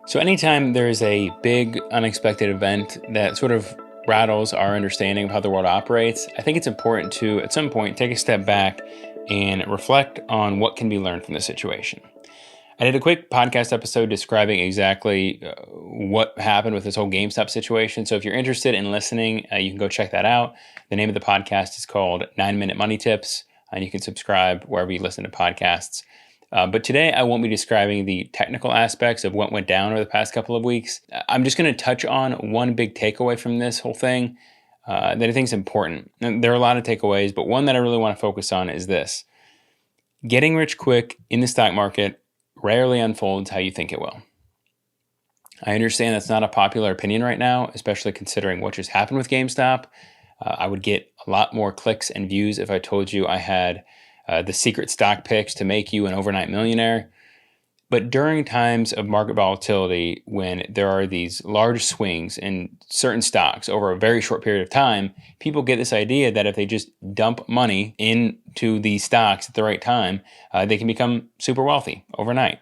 So anytime there's a big unexpected event that sort of rattles our understanding of how the world operates, I think it's important to, at some point, take a step back and reflect on what can be learned from the situation. I did a quick podcast episode describing exactly what happened with this whole GameStop situation. So if you're interested in listening, you can go check that out. The name of the podcast is called 9-Minute Money Tips, and you can subscribe wherever you listen to podcasts. But today I won't be describing the technical aspects of what went down over the past couple of weeks. I'm just going to touch on one big takeaway from this whole thing that I think is important. And there are a lot of takeaways, but one that I really want to focus on is this. Getting rich quick in the stock market rarely unfolds how you think it will. I understand that's not a popular opinion right now, especially considering what just happened with GameStop. I would get a lot more clicks and views if I told you I had the secret stock picks to make you an overnight millionaire. But during times of market volatility, when there are these large swings in certain stocks over a very short period of time, people get this idea that if they just dump money into these stocks at the right time, they can become super wealthy overnight.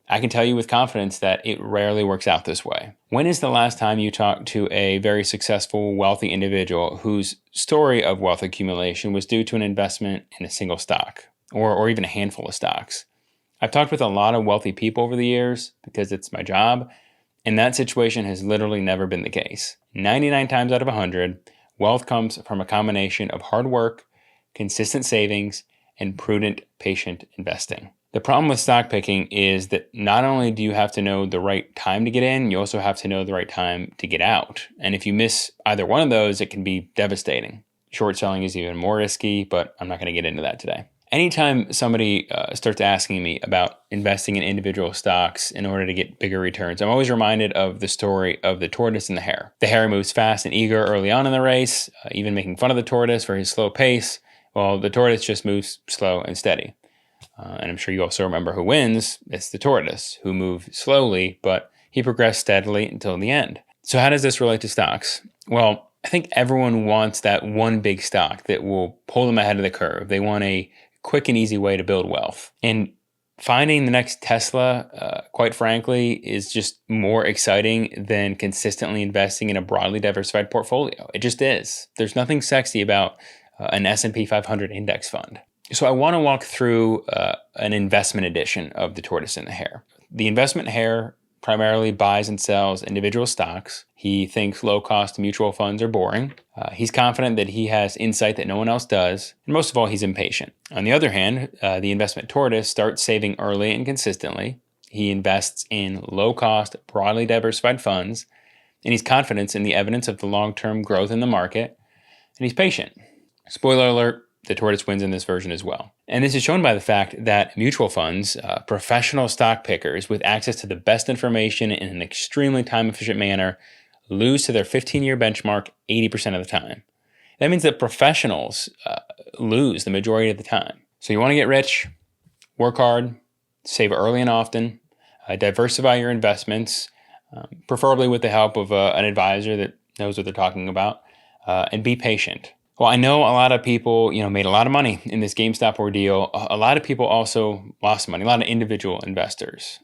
I can tell you with confidence that it rarely works out this way. When is the last time you talked to a very successful, wealthy individual whose story of wealth accumulation was due to an investment in a single stock or even a handful of stocks? I've talked with a lot of wealthy people over the years because it's my job, and that situation has literally never been the case. 99 times out of 100, wealth comes from a combination of hard work, consistent savings, and prudent, patient investing. The problem with stock picking is that not only do you have to know the right time to get in, you also have to know the right time to get out. And if you miss either one of those, it can be devastating. Short selling is even more risky, but I'm not going to get into that today. Anytime somebody starts asking me about investing in individual stocks in order to get bigger returns, I'm always reminded of the story of the tortoise and the hare. The hare moves fast and eager early on in the race, even making fun of the tortoise for his slow pace, while the tortoise just moves slow and steady. And I'm sure you also remember who wins. It's the tortoise, who moved slowly, but he progressed steadily until the end. So how does this relate to stocks? Well, I think everyone wants that one big stock that will pull them ahead of the curve. They want a quick and easy way to build wealth. And finding the next Tesla, quite frankly, is just more exciting than consistently investing in a broadly diversified portfolio. It just is. There's nothing sexy about an S&P 500 index fund. So I want to walk through an investment edition of the tortoise and the hare. The investment hare primarily buys and sells individual stocks. He thinks low-cost mutual funds are boring. He's confident that he has insight that no one else does. And most of all, he's impatient. On the other hand, the investment tortoise starts saving early and consistently. He invests in low-cost, broadly diversified funds. And he's confident in the evidence of the long-term growth in the market. And he's patient. Spoiler alert, the tortoise wins in this version as well. And this is shown by the fact that mutual funds, professional stock pickers with access to the best information in an extremely time-efficient manner, lose to their 15-year benchmark 80% of the time. That means that professionals lose the majority of the time. So you want to get rich, work hard, save early and often, diversify your investments, preferably with the help of an advisor that knows what they're talking about, and be patient. Well, I know a lot of people, made a lot of money in this GameStop ordeal. A lot of people also lost money, a lot of individual investors.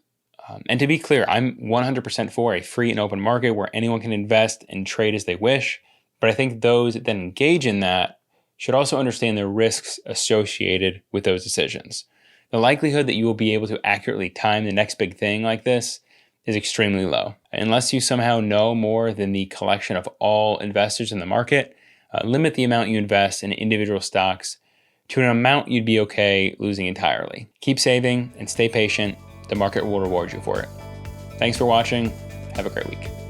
And to be clear, I'm 100% for a free and open market where anyone can invest and trade as they wish. But I think those that engage in that should also understand the risks associated with those decisions. The likelihood that you will be able to accurately time the next big thing like this is extremely low. Unless you somehow know more than the collection of all investors in the market, limit the amount you invest in individual stocks to an amount you'd be okay losing entirely. Keep saving and stay patient. The market will reward you for it. Thanks for watching. Have a great week.